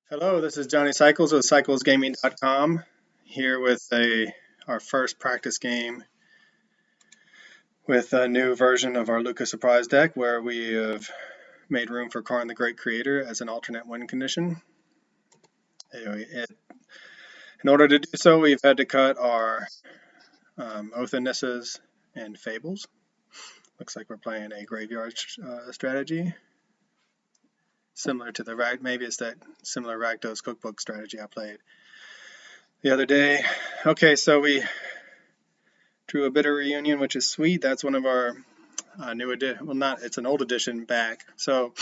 Hello, this is Johnny Cycles with cyclesgaming.com here with our first practice game with a new version of our Lukka surprise deck where we have made room for Karn the Great Creator as an alternate win condition. In order to do so, we've had to cut our Oath and Nisses and Fables. Looks like we're playing a graveyard strategy. Similar to maybe it's that similar Rakdos Cookbook strategy I played the other day. Okay, so we drew a Bitter Reunion, which is sweet. That's one of our new edition. Well, it's an old edition back. So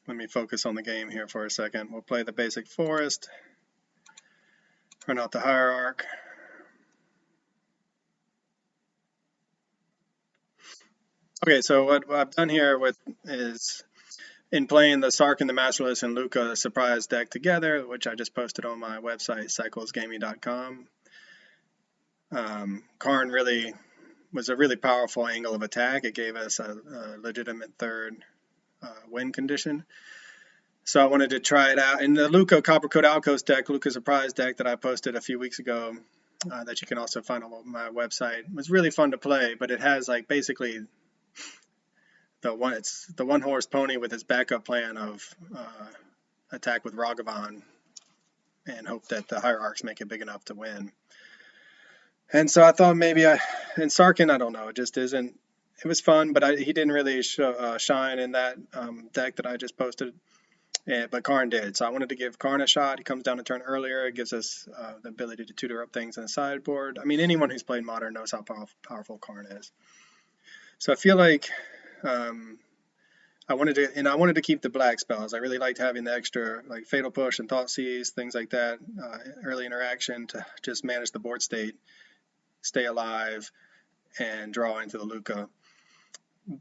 let me focus on the game here for a second. We'll play the basic forest, run out the hierarch. Okay, so what I've done here is in playing the Sark and the Masterless and Lukka surprise deck together, which I just posted on my website, cyclesgaming.com. Karn really was a really powerful angle of attack. It gave us a legitimate third win condition. So I wanted to try it out. In the Lukka Copper Code Outpost deck, Lukka surprise deck that I posted a few weeks ago, that you can also find on my website, it was really fun to play, but it has like basically it's the one horse pony with its backup plan of attack with Ragavan and hope that the hierarchs make it big enough to win. And so I thought maybe in Sarkin, I don't know, it just isn't. It was fun, but he didn't really shine in that deck that I just posted. But Karn did, so I wanted to give Karn a shot. He comes down a turn earlier. It gives us the ability to tutor up things in the sideboard. I mean, anyone who's played Modern knows how powerful Karn is. So I feel like I wanted to keep the black spells. I really liked having the extra like Fatal Push and Thought Seize, things like that, early interaction to just manage the board state, stay alive, and draw into the Lukka.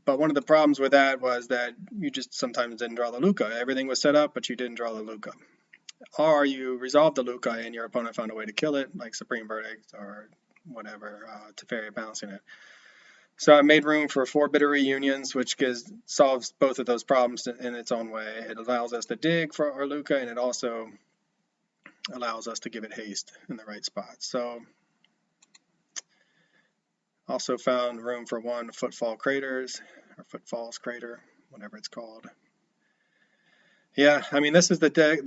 But one of the problems with that was that you just sometimes didn't draw the Lukka. Everything was set up, but you didn't draw the Lukka. Or you resolved the Lukka and your opponent found a way to kill it, like Supreme Verdict or whatever, Teferi bouncing it. So I made room for 4 Bitter Reunions, which solves both of those problems in its own way. It allows us to dig for our Lukka, and it also allows us to give it haste in the right spot. So also found room for 1 Footfall Craters, or Footfalls Crater, whatever it's called. Yeah, I mean, this is the deck.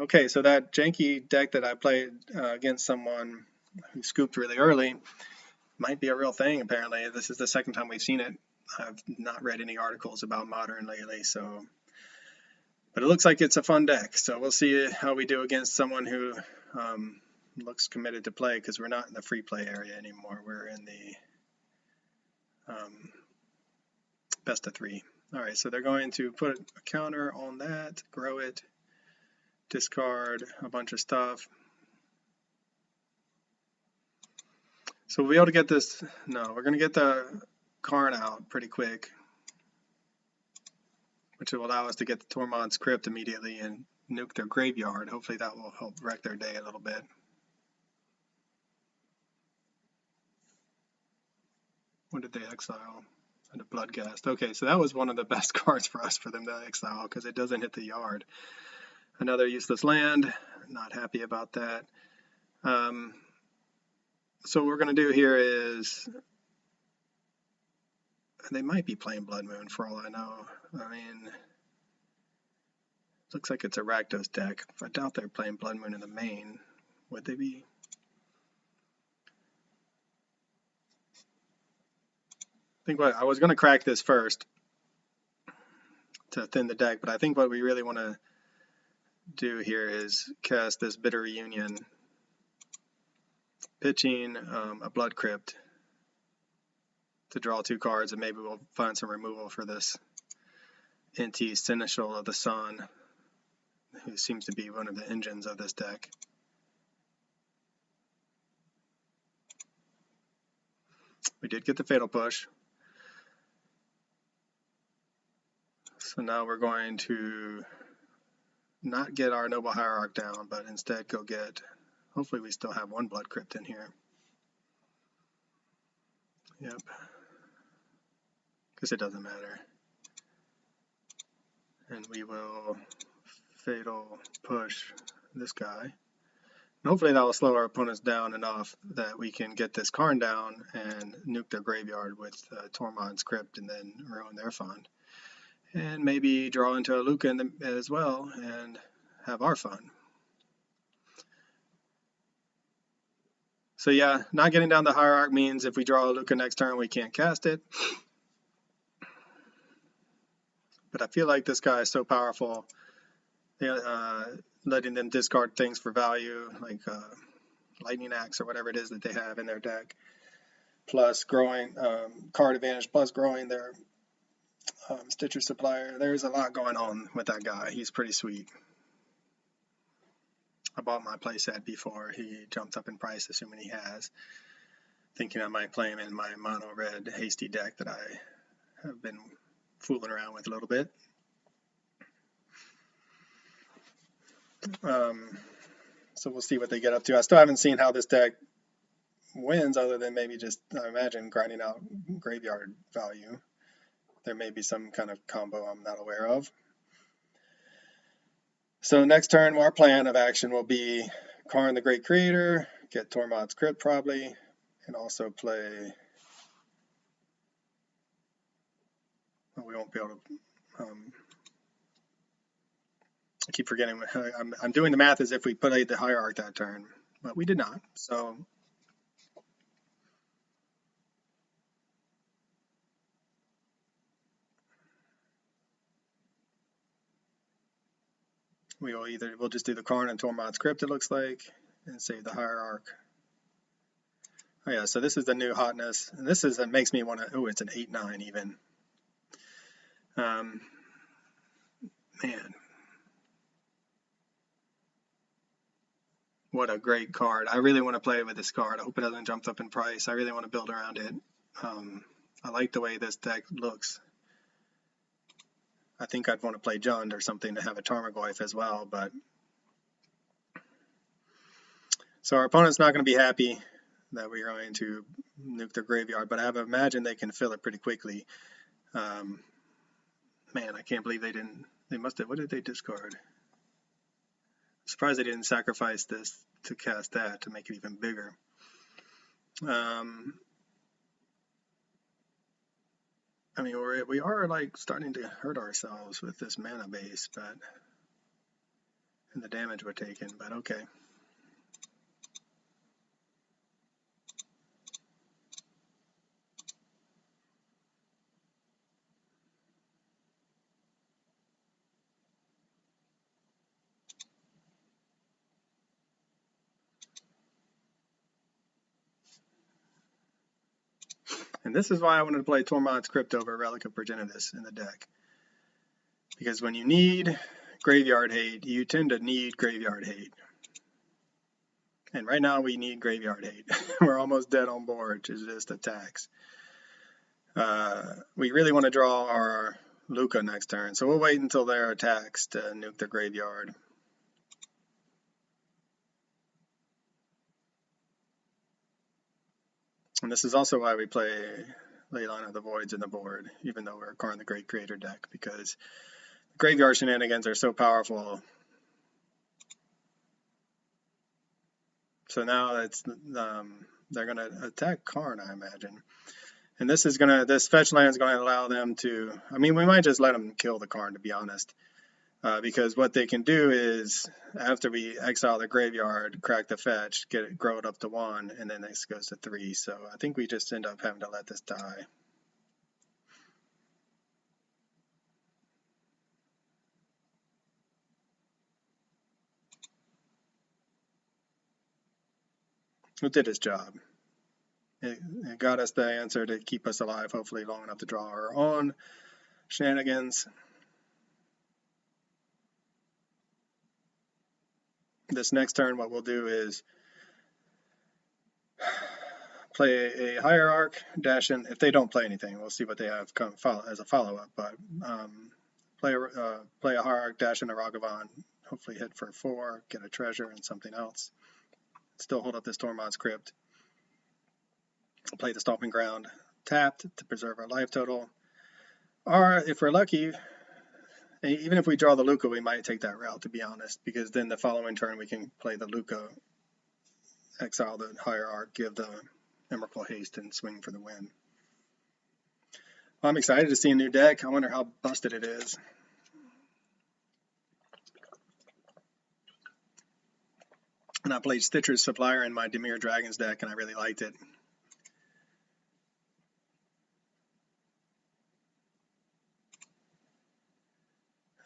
Okay, so that janky deck that I played against someone who scooped really early might be a real thing, apparently. This is the second time we've seen it. I've not read any articles about Modern lately, so. But it looks like it's a fun deck, so we'll see how we do against someone who looks committed to play, because we're not in the free play area anymore. We're in the best of 3. All right, so they're going to put a counter on that, grow it, discard a bunch of stuff. So we'll be able to get this. No, we're going to get the Karn out pretty quick, which will allow us to get the Tormod's Crypt immediately and nuke their graveyard. Hopefully that will help wreck their day a little bit. What did they exile? And a Bloodghast. Okay, so that was one of the best cards for us for them to exile, because it doesn't hit the yard. Another useless land. Not happy about that. So what we're going to do here is, they might be playing Blood Moon for all I know. I mean, looks like it's a Rakdos deck. I doubt they're playing Blood Moon in the main. Would they be? I think I was going to crack this first to thin the deck, but I think what we really want to do here is cast this Bitter Reunion, pitching a Blood Crypt to draw 2 cards, and maybe we'll find some removal for this NT Seneschal of the Sun, who seems to be one of the engines of this deck. We did get the Fatal Push. So now we're going to not get our Noble Hierarch down, but instead go get, hopefully we still have 1 Blood Crypt in here. Yep. Because it doesn't matter. And we will fatal push this guy. And hopefully that will slow our opponents down enough that we can get this Karn down and nuke their graveyard with Tormod's Crypt and then ruin their fun. And maybe draw into a Lukka as well and have our fun. So yeah, not getting down the hierarch means if we draw a Lukka next turn, we can't cast it. But I feel like this guy is so powerful, letting them discard things for value, like Lightning Axe or whatever it is that they have in their deck, plus growing card advantage, plus growing their Stitcher Supplier. There's a lot going on with that guy. He's pretty sweet. I bought my playset before he jumped up in price, assuming he has, thinking I might play him in my mono red hasty deck that I have been fooling around with a little bit. So we'll see what they get up to. I still haven't seen how this deck wins, other than maybe just, I imagine, grinding out graveyard value. There may be some kind of combo I'm not aware of. So next turn, our plan of action will be Karn the Great Creator, get Tormod's Crypt probably, and also play. Well, we won't be able to. I keep forgetting. I'm doing the math as if we played the hierarch that turn, but we did not. So we'll just do the Karn and Tormod's Crypt, it looks like, and save the hierarch. Oh yeah, so this is the new hotness, and this is, it makes me want to, oh, it's an 8/9 even. Man. What a great card. I really want to play with this card. I hope it doesn't jump up in price. I really want to build around it. I like the way this deck looks. I think I'd want to play Jund or something to have a Tarmogoyf as well, but so our opponent's not going to be happy that we're going to nuke their graveyard, but I have imagined they can fill it pretty quickly. Man, I can't believe they didn't. They must have. What did they discard? I'm surprised they didn't sacrifice this to cast that to make it even bigger. I mean, we are like starting to hurt ourselves with this mana base, but and the damage we're taking. But okay. And this is why I wanted to play Tormod's Crypt over Relic of Progenitus in the deck. Because when you need graveyard hate, you tend to need graveyard hate. And right now we need graveyard hate. We're almost dead on board to just attacks. We really want to draw our Lukka next turn, so we'll wait until their attacks to nuke their graveyard. And this is also why we play Leyline of the Voids in the board, even though we're a Karn the Great Creator deck, because graveyard shenanigans are so powerful. So now it's they're going to attack Karn, I imagine. And this fetch land is going to allow them to, I mean, we might just let them kill the Karn, to be honest. Because what they can do is, after we exile the graveyard, crack the fetch, grow it up to 1, and then this goes to 3. So I think we just end up having to let this die. It did its job. It got us the answer to keep us alive, hopefully long enough to draw our own shenanigans. This next turn, what we'll do is play a hierarch, dash in. If they don't play anything, we'll see what they have come as a follow-up. But play a hierarch, dash in a Ragavan, hopefully hit for 4, get a treasure and something else. Still hold up this Tormod's Crypt. Play the Stomping Ground tapped to preserve our life total. Or if we're lucky, Even if we draw the Lukka, we might take that route, to be honest, because then the following turn we can play the Lukka, exile the Hierarch, give the Emrakul haste, and swing for the win. Well, I'm excited to see a new deck. I wonder how busted it is. And I played Stitcher's Supplier in my Dimir Dragons deck, and I really liked it.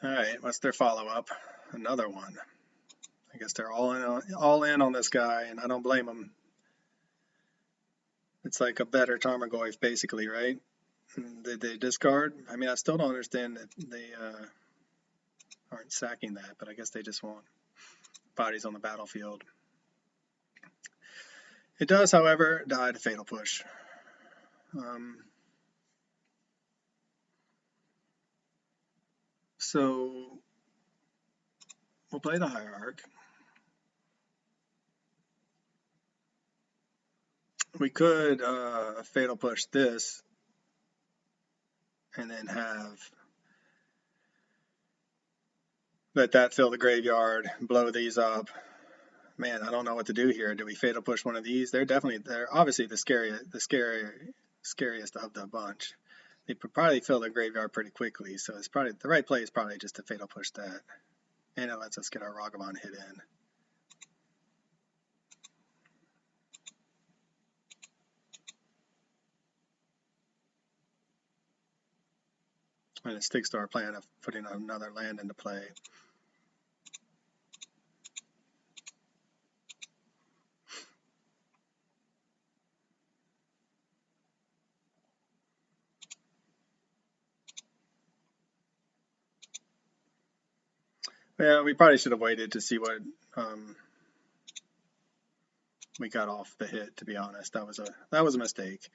Alright, what's their follow-up? Another one. I guess they're all in on this guy, and I don't blame them. It's like a better Tarmogoyf, basically, right? Did they discard? I mean, I still don't understand that they aren't sacking that, but I guess they just want bodies on the battlefield. It does, however, die to Fatal Push. So we'll play the Hierarch. We could Fatal Push this and then let that fill the graveyard, blow these up. Man, I don't know what to do here. Do we Fatal Push one of these? They're obviously the scariest of the bunch. They could probably fill the graveyard pretty quickly, so it's probably the right play is probably just to Fatal Push that, and it lets us get our Ragavan hit in. And it sticks to our plan of putting another land into play. Yeah, we probably should have waited to see what we got off the hit, to be honest. That was a mistake.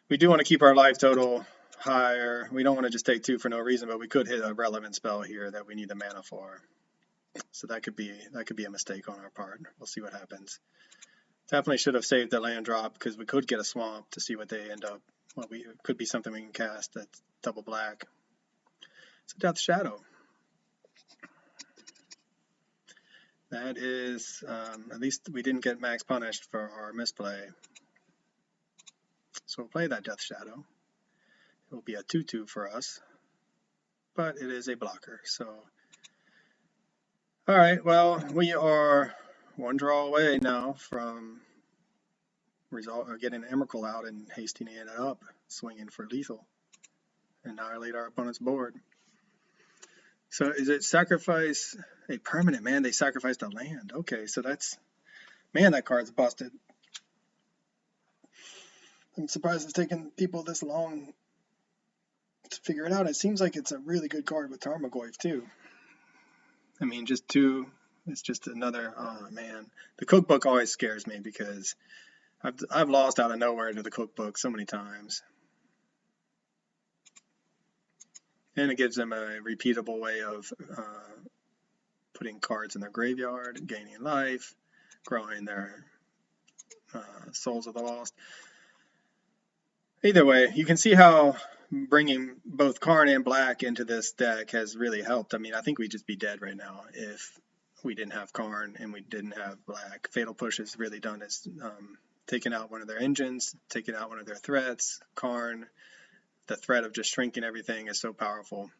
We do want to keep our life total higher. We don't want to just take 2 for no reason, but we could hit a relevant spell here that we need the mana for. So that could be a mistake on our part. We'll see what happens. Definitely should have saved the land drop, because we could get a swamp to see what they end up. Well, it could be something we can cast that's double black. It's a Death Shadow. That is, at least we didn't get max punished for our misplay. So we'll play that Death Shadow. It will be a 2/2 for us, but it is a blocker. So, all right, well, we are 1 draw away now from getting an Emrakul out and hasting it up, swinging for lethal, annihilate our opponent's board. So is it sacrifice a permanent? Man, they sacrificed a land. Okay, so that's, man, that card's busted. I'm surprised it's taken people this long to figure it out. It seems like it's a really good card with Tarmogoyf too. I mean, just 2, it's just another, oh man. The Cookbook always scares me, because I've lost out of nowhere to the Cookbook so many times. And it gives them a repeatable way of putting cards in their graveyard, gaining life, growing their Souls of the Lost. Either way, you can see how bringing both Karn and Black into this deck has really helped. I mean, I think we'd just be dead right now if we didn't have Karn and we didn't have Black. Fatal Push has really done is taken out one of their engines, taken out one of their threats. Karn, the threat of just shrinking everything is so powerful.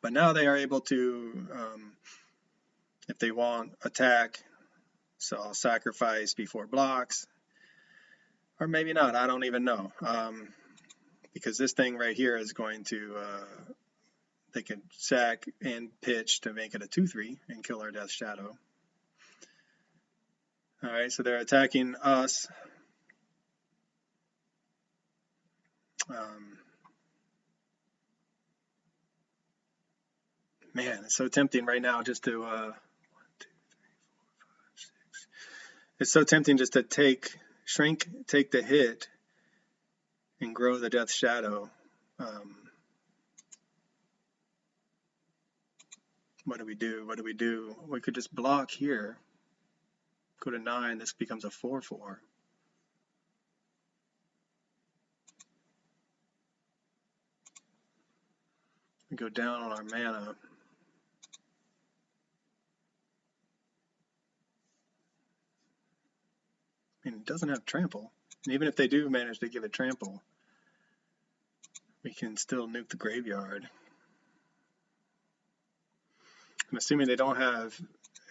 But now they are able to, if they want, attack. So I'll sacrifice before blocks. Or maybe not, I don't even know. Because this thing right here is going to, they can sack and pitch to make it a 2/3 and kill our Death Shadow. Alright, so they're attacking us. Man, it's so tempting right now just to, 1, 2, 3, 4, 5, 6. It's so tempting just to shrink, take the hit, and grow the Death Shadow. What do we do? What do we do? We could just block here. Go to 9. This becomes a 4/4. We go down on our mana. I mean, it doesn't have trample. And even if they do manage to give it trample, we can still nuke the graveyard. I'm assuming they don't have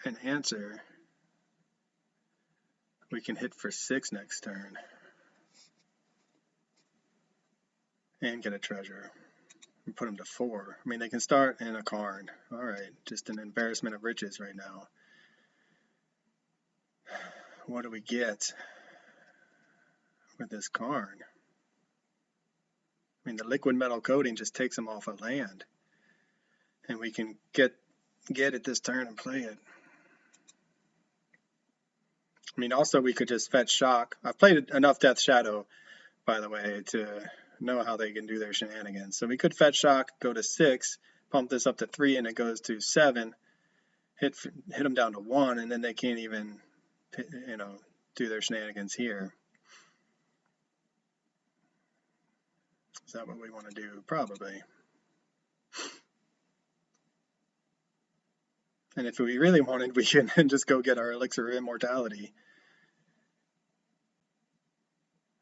an answer. We can hit for 6 next turn and get a treasure and put them to 4. I mean, they can start in a Karn. All right, just an embarrassment of riches right now. What do we get with this Karn? I mean, the liquid metal coating just takes them off a land, and we can get it this turn and play it. I mean, also we could just fetch shock. I've played enough Death Shadow, by the way, to know how they can do their shenanigans. So we could fetch shock, go to 6, pump this up to 3, and it goes to 7. Hit them down to 1, and then they can't even, you know, do their shenanigans here. Is that what we want to do? Probably. And if we really wanted, we can just go get our Elixir of Immortality.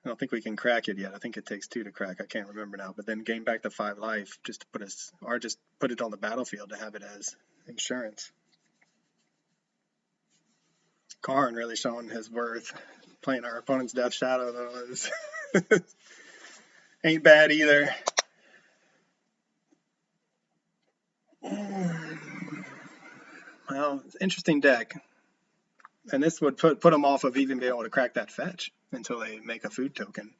I don't think we can crack it yet. I think it takes 2 to crack. I can't remember now. But then gain back the 5 life just to put us, or just put it on the battlefield to have it as insurance. Karn really showing his worth. Playing our opponent's Death Shadow, though, is ain't bad either. Well, it's an interesting deck. And this would put them off of even being able to crack that fetch until they make a food token.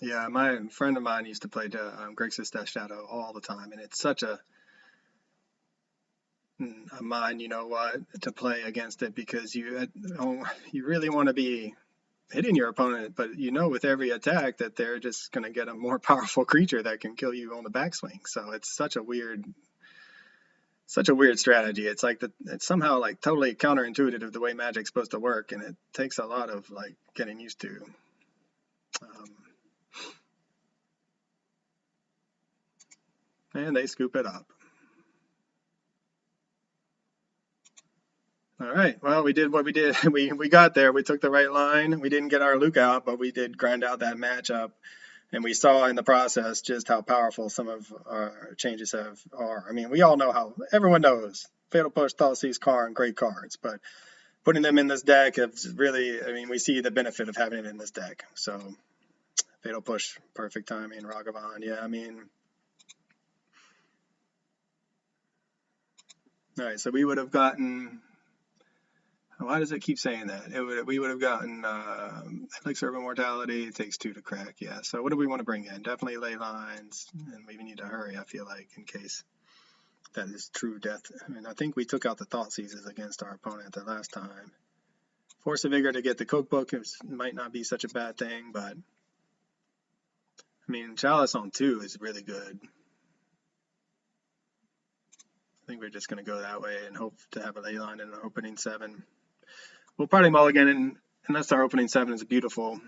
Yeah, my friend of mine used to play Grixis Death Shadow all the time, and it's such a mine, you know what, to play against it, because you really want to be hitting your opponent, but you know with every attack that they're just going to get a more powerful creature that can kill you on the backswing. So it's such a weird strategy. It's like it's somehow like totally counterintuitive of the way Magic's supposed to work, and it takes a lot of like getting used to. And they scoop it up. All right, well, we did what we did. We got there. We took the right line. We didn't get our Lukka out, but we did grind out that matchup. And we saw in the process just how powerful some of our changes are. I mean, we all know how, everyone knows, Fatal Push, Thoughtseize, Karn, great cards. But putting them in this deck is really, I mean, we see the benefit of having it in this deck. So, Fatal Push, perfect timing, Ragavan, yeah, I mean. All right, so we would have gotten, why does it keep saying that? We would have gotten Elixir of Immortality. It takes 2 to crack, yeah. So what do we want to bring in? Definitely Ley Lines, and we need to hurry, I feel like, in case that is true death. I mean, I think we took out the Thoughtseizes against our opponent the last time. Force of Vigor to get the Cookbook might not be such a bad thing, but I mean, Chalice on 2 is really good. I think we're just going to go that way and hope to have a Ley Line in the opening 7. We'll probably mulligan, unless our opening 7 is beautiful.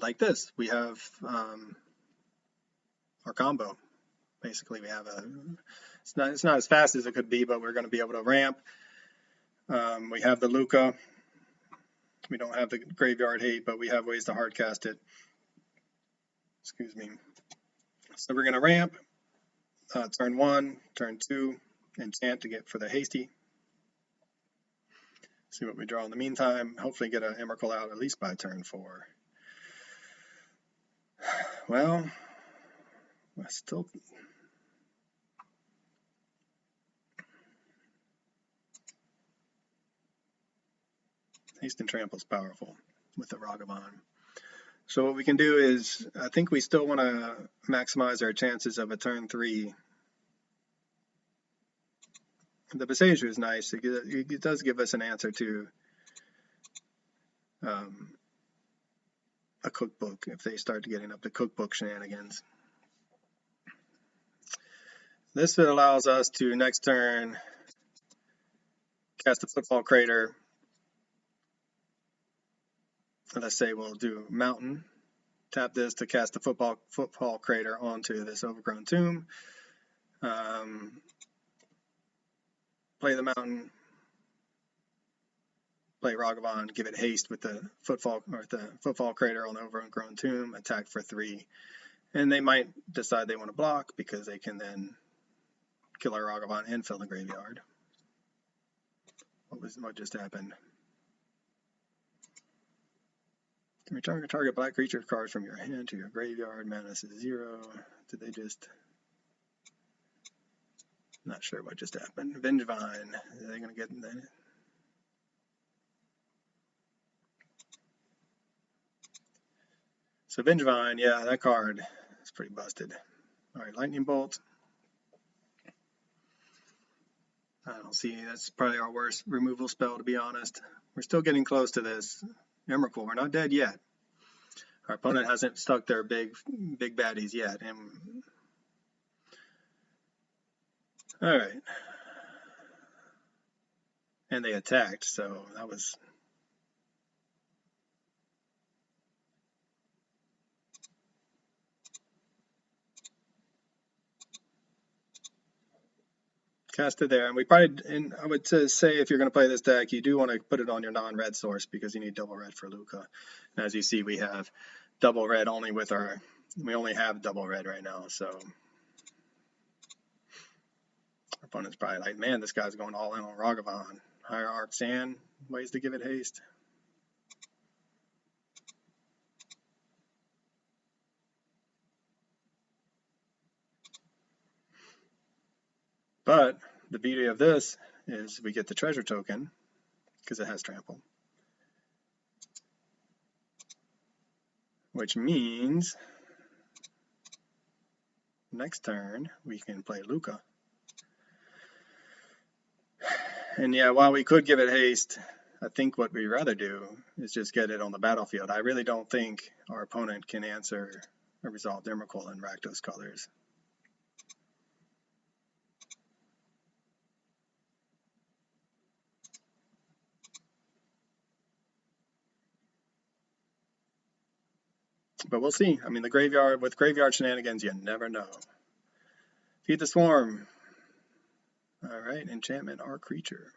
Like this, we have our combo. Basically, we have it's not as fast as it could be, but we're going to be able to ramp. We have the Lukka. We don't have the graveyard hate, but we have ways to hardcast it. Excuse me. So we're going to ramp. Turn 1, turn 2, enchant to get for the hasty. See what we draw in the meantime. Hopefully get an Emrakul out at least by turn 4. Well, I still... Haste and Trample is powerful with the Ragavan. So what we can do is, I think we still want to maximize our chances of a turn 3 The Beseju is nice. It does give us an answer to a cookbook if they start getting up to cookbook shenanigans. This allows us to next turn cast a football crater. Let's say we'll do mountain. Tap this to cast a football crater onto this overgrown tomb. Play the mountain. Play Ragavan. Give it haste with the football crater on the overgrown tomb. Attack for 3. And they might decide they want to block because they can then kill our Ragavan and fill the graveyard. What just happened? Can return target black creature cards from your hand to your graveyard. Mana is 0. Did they just... Not sure what just happened. Vengevine. Are they going to get in there? So Vengevine, yeah, that card is pretty busted. Alright, Lightning Bolt. I don't see, that's probably our worst removal spell, to be honest. We're still getting close to this. Emrakul, we're not dead yet. Our opponent hasn't stuck their big baddies yet. Alright. And they attacked, so that was... Cast it there, and we probably, and I would say if you're going to play this deck, you do want to put it on your non-red source because you need double red for Lukka. And as you see, we have double red only with we only have double red right now, so our opponent's probably like, man, this guy's going all in on Ragavan. Hierarchs and ways to give it haste. But the beauty of this is we get the treasure token because it has trample. Which means next turn we can play Lukka. And yeah, while we could give it haste, I think what we'd rather do is just get it on the battlefield. I really don't think our opponent can answer a resolved Emrakul in Rakdos colors. But we'll see. I mean, the graveyard, with graveyard shenanigans, you never know. Feed the Swarm. All right, enchantment or creature.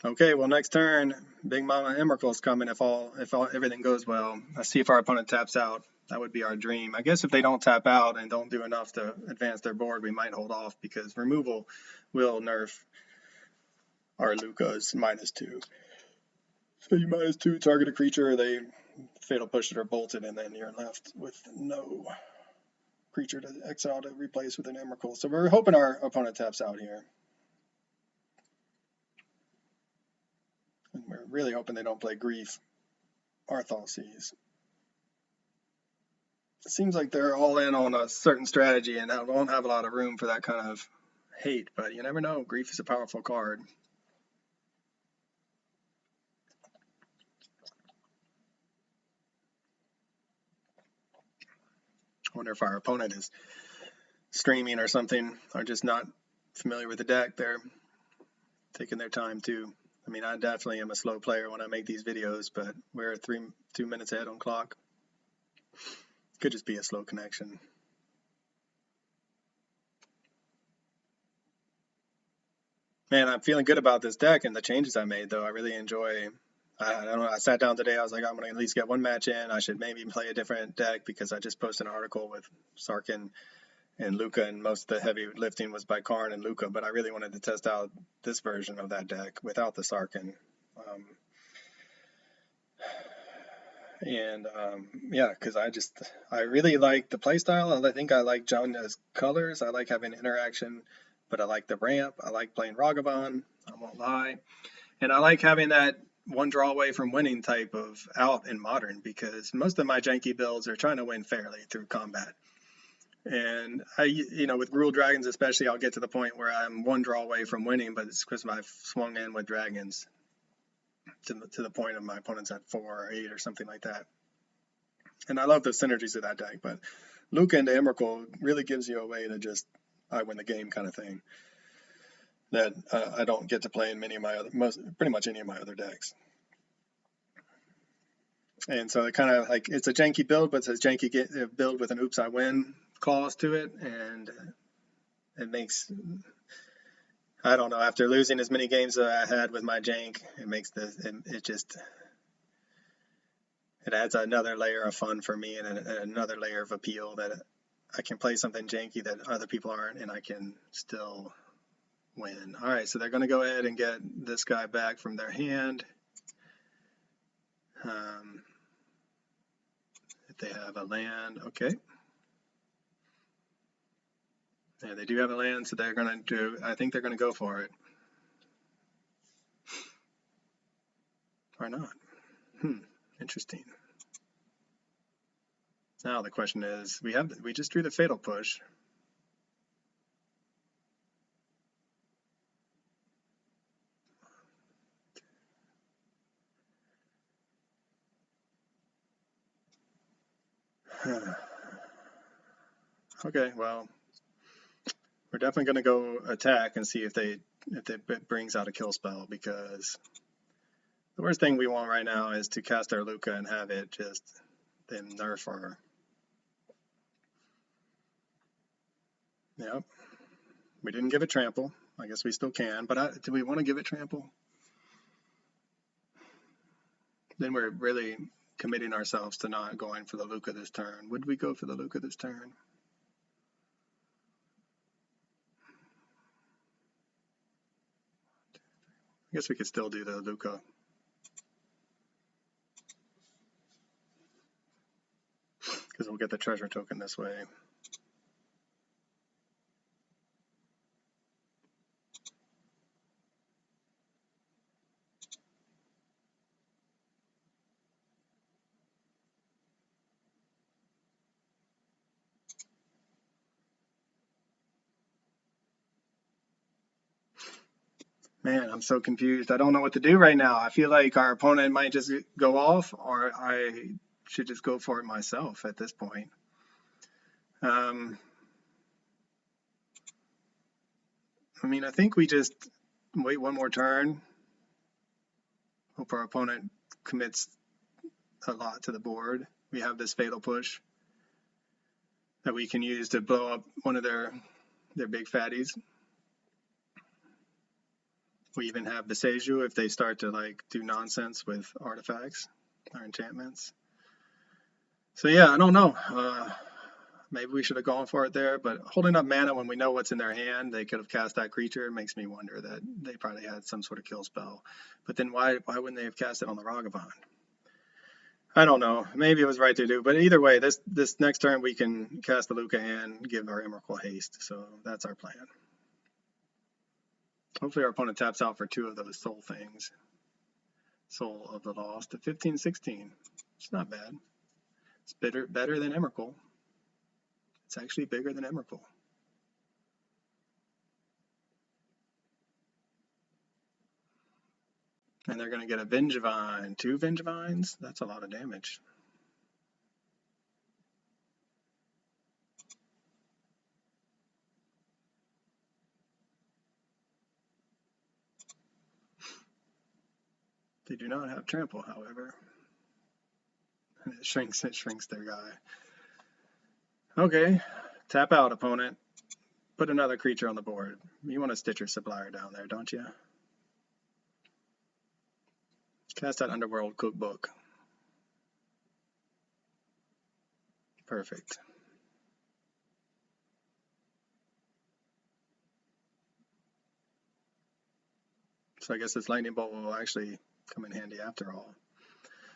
Okay, well, next turn, Big Mama Emrakul's coming if everything goes well. Let's see if our opponent taps out. That would be our dream. I guess if they don't tap out and don't do enough to advance their board, we might hold off because removal will nerf our Lukka's -2. So you -2, target a creature, they fatal push it or bolt it, and then you're left with no creature to exile to replace with an Emrakul. So we're hoping our opponent taps out here. And we're really hoping they don't play Grief or Thoughtseas. It seems like they're all in on a certain strategy and won't have a lot of room for that kind of hate, but you never know. Grief is a powerful card. I wonder if our opponent is streaming or something, or just not familiar with the deck. They're taking their time too. I mean, I definitely am a slow player when I make these videos, but we're 2 minutes ahead on clock. Could just be a slow connection. Man, I'm feeling good about this deck and the changes I made, though. I really enjoy. I don't know. I sat down today. I was like, I'm gonna at least get one match in. I should maybe play a different deck because I just posted an article with Sarkhan and Lukka, and most of the heavy lifting was by Karn and Lukka. But I really wanted to test out this version of that deck without the Sarkhan. Yeah, because I really like the playstyle. I think I like Jonah's colors. I like having interaction, but I like the ramp. I like playing Ragavan. I won't lie. And I like having that one draw away from winning type of out in Modern, because most of my janky builds are trying to win fairly through combat. And with Rule Dragons especially, I'll get to the point where I'm one draw away from winning, but it's because I've swung in with dragons to the point of my opponent's at 4 or 8 or something like that. And I love the synergies of that deck, but Lukka into Emrakul really gives you a way to just I win the game kind of thing that I don't get to play in pretty much any of my other decks. And so it kind of like, it's a janky build, but it's a janky build with an oops I win clause to it, and it makes, I don't know, after losing as many games that I had with my jank, it makes it adds another layer of fun for me, and another layer of appeal that I can play something janky that other people aren't, and I can still win. All right, so they're going to go ahead and get this guy back from their hand. If they have a land, okay. Yeah, they do have a land, so they're going to I think they're going to go for it. Or not. Interesting. Now the question is, we just drew the fatal push. Okay, well, we're definitely going to go attack and see if it brings out a kill spell, because the worst thing we want right now is to cast our Lukka and have it just then nerf our. Yep. We didn't give it trample. I guess we still can, but do we want to give it trample? Then we're really committing ourselves to not going for the Lukka this turn. Would we go for the Lukka this turn? I guess we could still do the Lukka. Because we'll get the treasure token this way. Man, I'm so confused. I don't know what to do right now. I feel like our opponent might just go off, or I should just go for it myself at this point. I mean, I think we just wait one more turn. Hope our opponent commits a lot to the board. We have this fatal push that we can use to blow up one of their big fatties. We even have Beseju if they start to like do nonsense with artifacts or enchantments. So yeah, I don't know. Maybe we should have gone for it there, but holding up mana when we know what's in their hand, they could have cast that creature. It makes me wonder that they probably had some sort of kill spell. But then why wouldn't they have cast it on the Ragavan? I don't know. Maybe it was right to do, but either way, this next turn we can cast the Lukka and give our Emrakul haste. So that's our plan. Hopefully our opponent taps out for 2 of those soul things. Soul of the Lost to 15-16. It's not bad. It's better than Emrakul. It's actually bigger than Emrakul. And they're going to get a Vengevine. 2 Vengevines? That's a lot of damage. They do not have trample, however. And it shrinks their guy. Okay, tap out, opponent. Put another creature on the board. You want a Stitcher Supplier down there, don't you? Cast that Underworld Cookbook. Perfect. So I guess this Lightning Bolt will actually come in handy after all.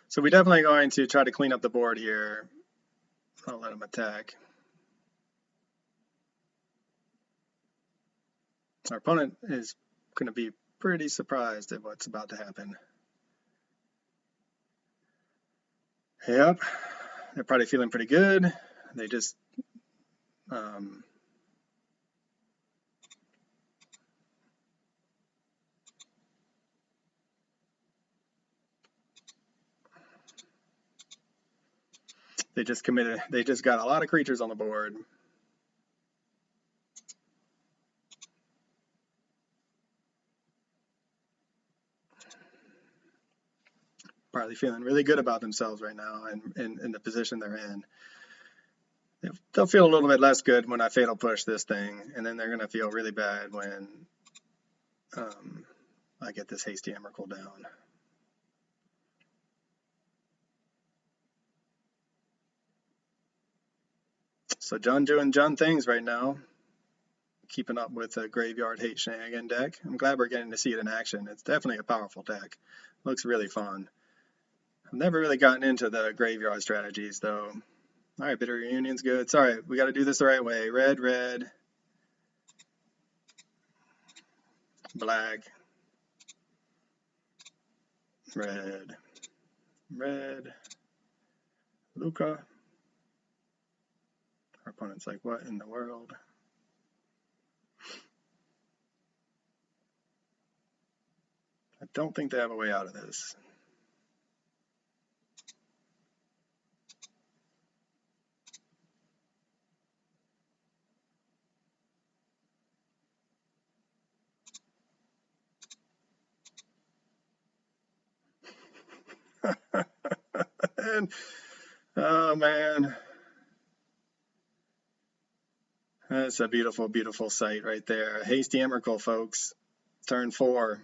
So we're definitely going to try to clean up the board here. I'll let him attack. Our opponent is going to be pretty surprised at what's about to happen. Yep, they're probably feeling pretty good. They just um, they just got a lot of creatures on the board. Probably feeling really good about themselves right now and in the position they're in. They'll feel a little bit less good when I fatal push this thing, and then they're going to feel really bad when I get this hasty Emrakul down. So John doing John things right now, keeping up with the Graveyard Hate Shenanigan deck. I'm glad we're getting to see it in action. It's definitely a powerful deck. Looks really fun. I've never really gotten into the graveyard strategies though. All right, Bitter Reunion's good. Sorry, we got to do this the right way. Red, red, black, red, red, Lukka. Our opponent's like, what in the world? I don't think they have a way out of this. And, oh man, that's a beautiful, beautiful sight right there. Hasty Emrakul, folks. Turn 4.